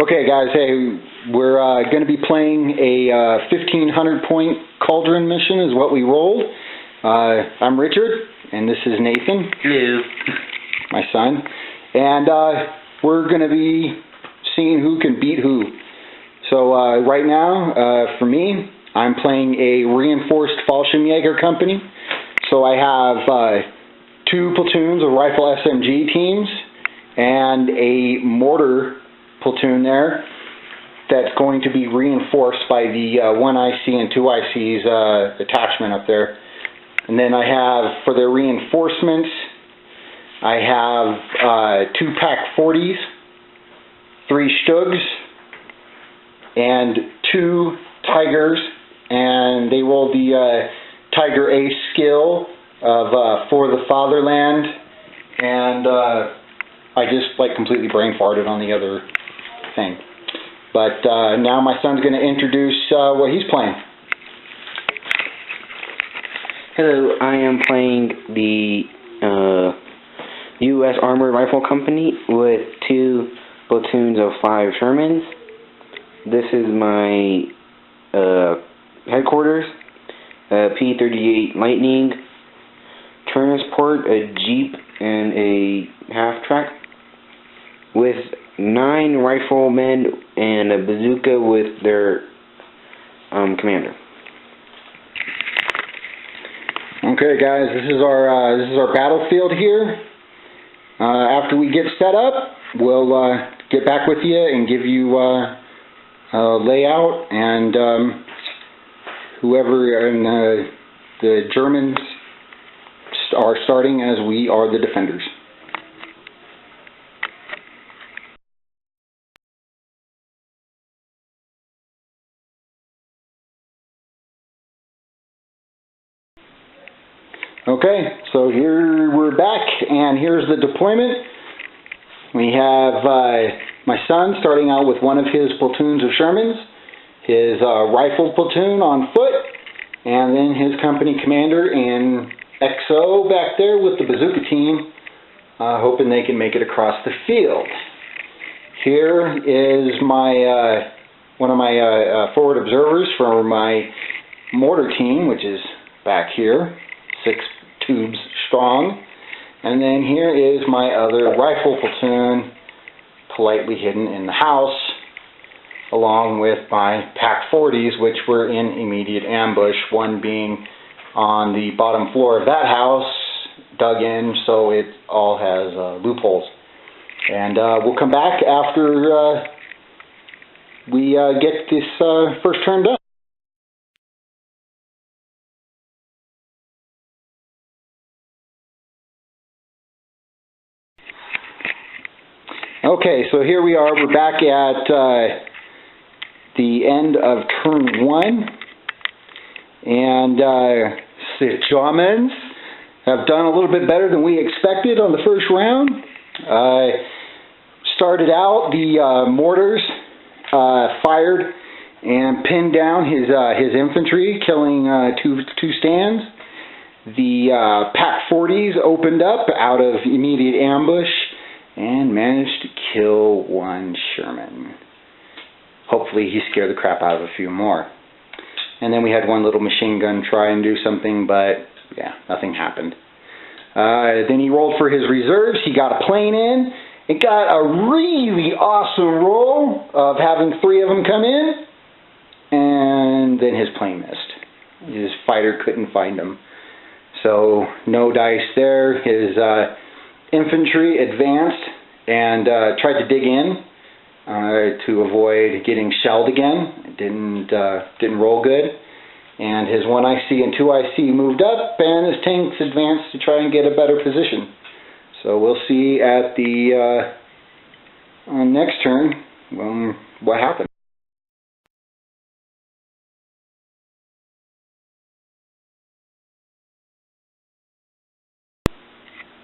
Okay, guys, hey, we're going to be playing a 1,500 point cauldron mission is what we rolled. I'm Richard, and this is Nathan. Hello. My son. And we're going to be seeing who can beat who. So right now, for me, I'm playing a reinforced Fallschirmjager company. So I have 2 platoons of rifle SMG teams and a mortar platoon there that's going to be reinforced by the 1IC and 2IC's attachment up there. And then I have, for their reinforcements, I have 2 Pack 40s, 3 Stugs, and 2 Tigers, and they rolled the Tiger A skill of For the Fatherland, and I just completely brain farted on the other thing. But now my son's going to introduce what he's playing. Hello, I am playing the U.S. Armored Rifle Company with 2 platoons of 5 Shermans. This is my headquarters, P-38 Lightning, transport, a Jeep, and a half-track, with 9 riflemen and a bazooka with their commander. Okay, guys, this is our battlefield here. After we get set up, we'll get back with you and give you a layout, and whoever and the Germans are starting as we are the defenders. Okay, so here we're back, and here's the deployment. We have my son starting out with one of his platoons of Shermans, his rifle platoon on foot, and then his company commander and XO back there with the bazooka team, hoping they can make it across the field. Here is my one of my forward observers for my mortar team, which is back here, 6 tubes strong. And then here is my other rifle platoon, politely hidden in the house, along with my Pack 40s, which were in immediate ambush, one being on the bottom floor of that house, dug in so it all has loopholes. And we'll come back after we get this first turn done. Okay, so here we are. We're back at the end of turn 1, and the Germans have done a little bit better than we expected on the first round. Started out, the mortars fired and pinned down his infantry, killing two stands. The Pack 40s opened up out of immediate ambush and managed to kill 1 Sherman. Hopefully he scared the crap out of a few more. And then we had 1 little machine gun try and do something, but yeah, nothing happened. Then he rolled for his reserves. He got a plane in. It got a really awesome roll of having 3 of them come in, and then his plane missed. His fighter couldn't find him. So no dice there. His infantry advanced and tried to dig in to avoid getting shelled again. It didn't roll good. And his 1IC and 2IC moved up, and his tanks advanced to try and get a better position. So we'll see at the next turn what happened.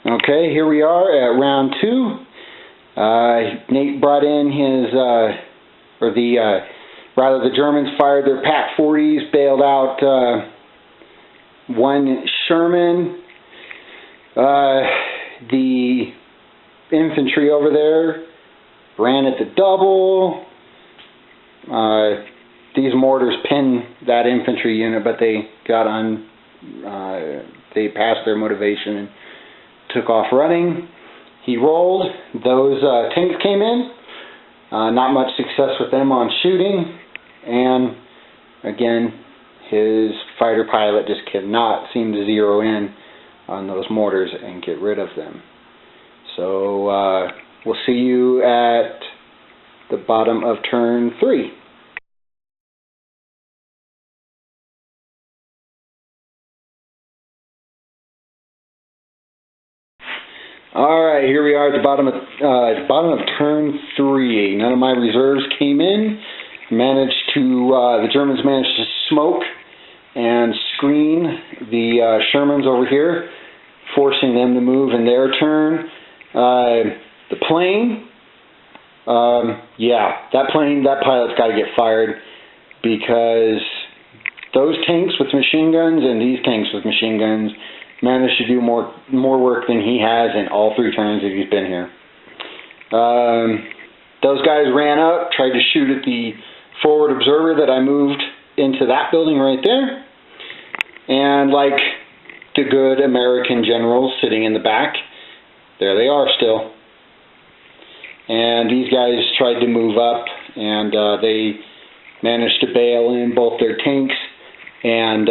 Okay, here we are at round 2. Nate brought in his, the Germans fired their Pack 40s, bailed out 1 Sherman. The infantry over there ran at the double. These mortars pinned that infantry unit, but they they passed their motivation and took off running. He rolled. Those tanks came in. Not much success with them on shooting, and again, his fighter pilot just cannot seem to zero in on those mortars and get rid of them. So we'll see you at the bottom of turn 3. Alright, here we are at the bottom of turn 3. None of my reserves came in. The Germans managed to smoke and screen the Shermans over here, forcing them to move in their turn. The plane, that pilot's got to get fired, because those tanks with machine guns and these tanks with machine guns managed to do more work than he has in all 3 turns that he's been here. Those guys ran up, tried to shoot at the forward observer that I moved into that building right there. And like the good American generals sitting in the back, there they are still. And these guys tried to move up, and they managed to bail in both their tanks and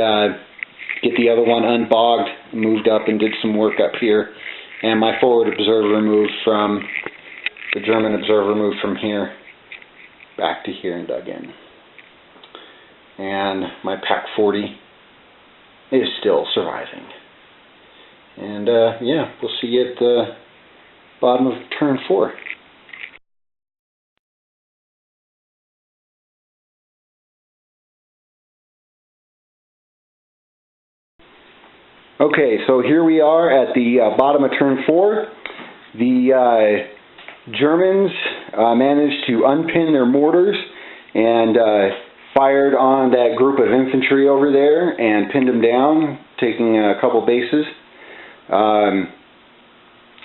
get the other one unbogged, moved up and did some work up here. And my forward observer moved from, the German observer moved from here back to here and dug in. And my Pak-40 is still surviving. And yeah, we'll see you at the bottom of turn 4. Okay, so here we are at the bottom of turn 4. The Germans managed to unpin their mortars and fired on that group of infantry over there and pinned them down, taking a couple bases.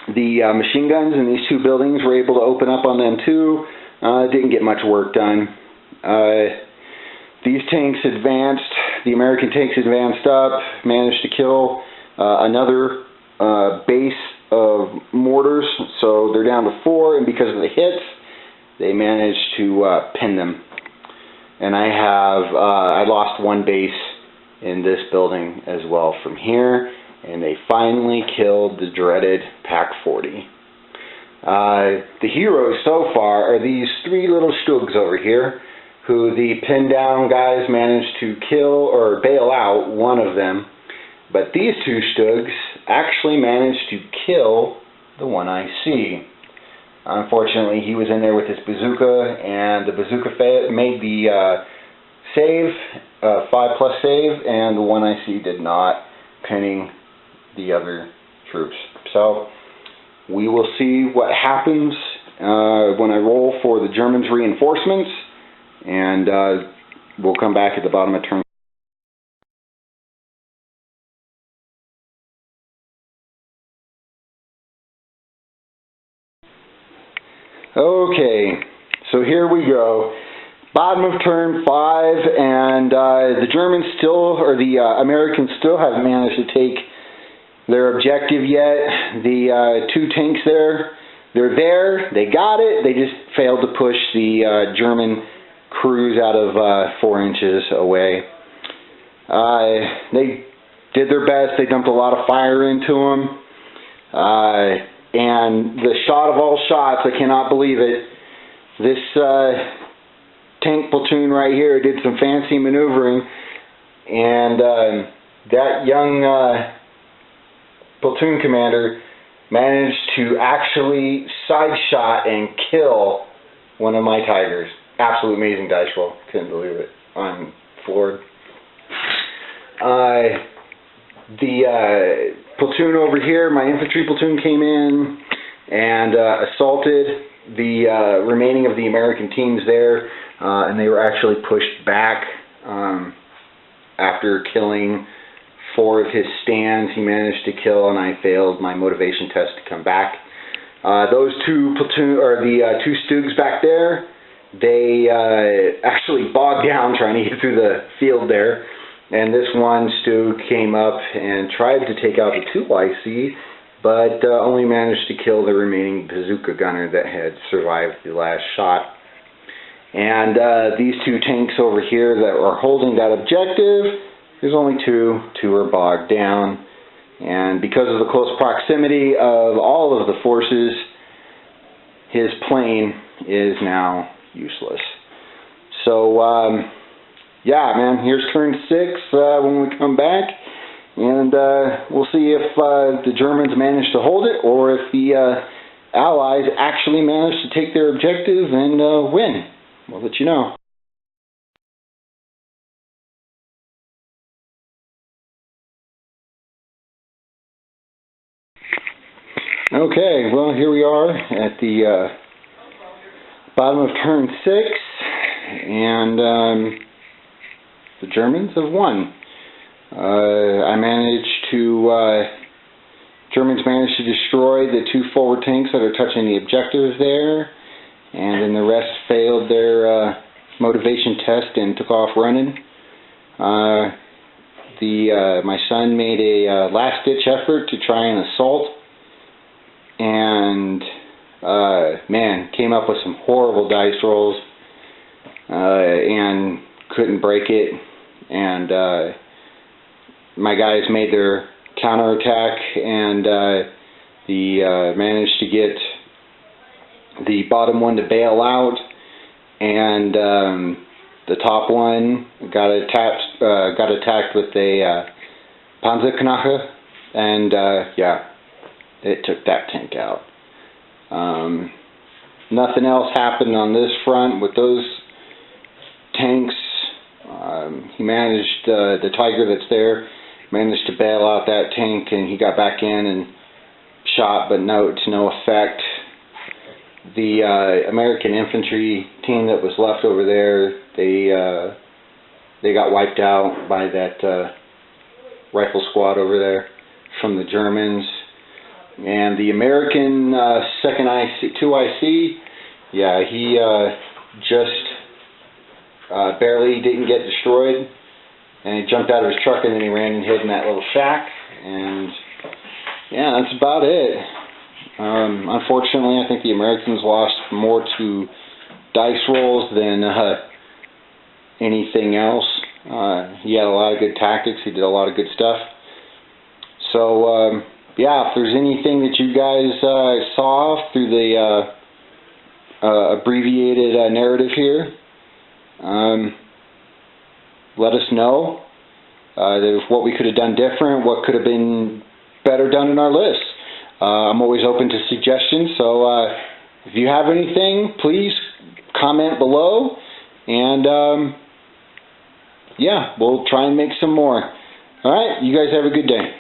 The machine guns in these 2 buildings were able to open up on them too. Didn't get much work done. These tanks advanced, the American tanks advanced up, managed to kill another base of mortars, so they're down to 4, and because of the hits, they managed to pin them. And I lost 1 base in this building as well from here, and they finally killed the dreaded Pak-40. The heroes so far are these 3 little stugs over here, who the pinned down guys managed to kill or bail out one of them. But these 2 stugs actually managed to kill the one I see. Unfortunately, he was in there with his bazooka, and the bazooka made the save, 5+ save, and the one I see did not, pinning the other troops. So we will see what happens when I roll for the Germans' reinforcements. And we'll come back at the bottom of turn. Okay, so here we go. Bottom of turn 5, and the Germans still, or the Americans still haven't managed to take their objective yet. The 2 tanks there, they're there, they got it, they just failed to push the German crews out of 4 inches away. They did their best. They dumped a lot of fire into them. And the shot of all shots, I cannot believe it, this tank platoon right here did some fancy maneuvering, and that young platoon commander managed to actually side shot and kill one of my Tigers. Absolute amazing dice roll. Couldn't believe it. I'm floored. The platoon over here, my infantry platoon, came in and assaulted the remaining of the American teams there, and they were actually pushed back after killing 4 of his stands. He managed to kill, and I failed my motivation test to come back. Those two platoon, or the two Stugs back there, they actually bogged down trying to get through the field there. And this one Stug came up and tried to take out the 2IC, but only managed to kill the remaining bazooka gunner that had survived the last shot. And these two tanks over here that are holding that objective, there's only two. Two are bogged down. And because of the close proximity of all of the forces, his plane is now useless. So, yeah, man, here's turn 6 when we come back. And we'll see if the Germans manage to hold it, or if the Allies actually manage to take their objective and win. We'll let you know. Okay, well, here we are at the bottom of turn 6, and the Germans have won. Germans managed to destroy the 2 forward tanks that are touching the objectives there, and then the rest failed their motivation test and took off running. My son made a last-ditch effort to try and assault, and man, came up with some horrible dice rolls and couldn't break it. And my guys made their counterattack and managed to get the bottom one to bail out, and the top one got attacked with a Panzerknache, and yeah, it took that tank out. Nothing else happened on this front with those tanks. He managed, the Tiger that's there, managed to bail out that tank, and he got back in and shot, but to no effect. The American infantry team that was left over there, they got wiped out by that rifle squad over there from the Germans. And the American 2IC, yeah, he just barely didn't get destroyed, and he jumped out of his truck and then he ran and hid in that little shack, and yeah, that's about it. Unfortunately, I think the Americans lost more to dice rolls than anything else. He had a lot of good tactics, he did a lot of good stuff. So yeah, if there's anything that you guys saw through the abbreviated narrative here, let us know. What we could have done different, what could have been better done in our list. I'm always open to suggestions, so if you have anything, please comment below, and yeah, we'll try and make some more. Alright, you guys have a good day.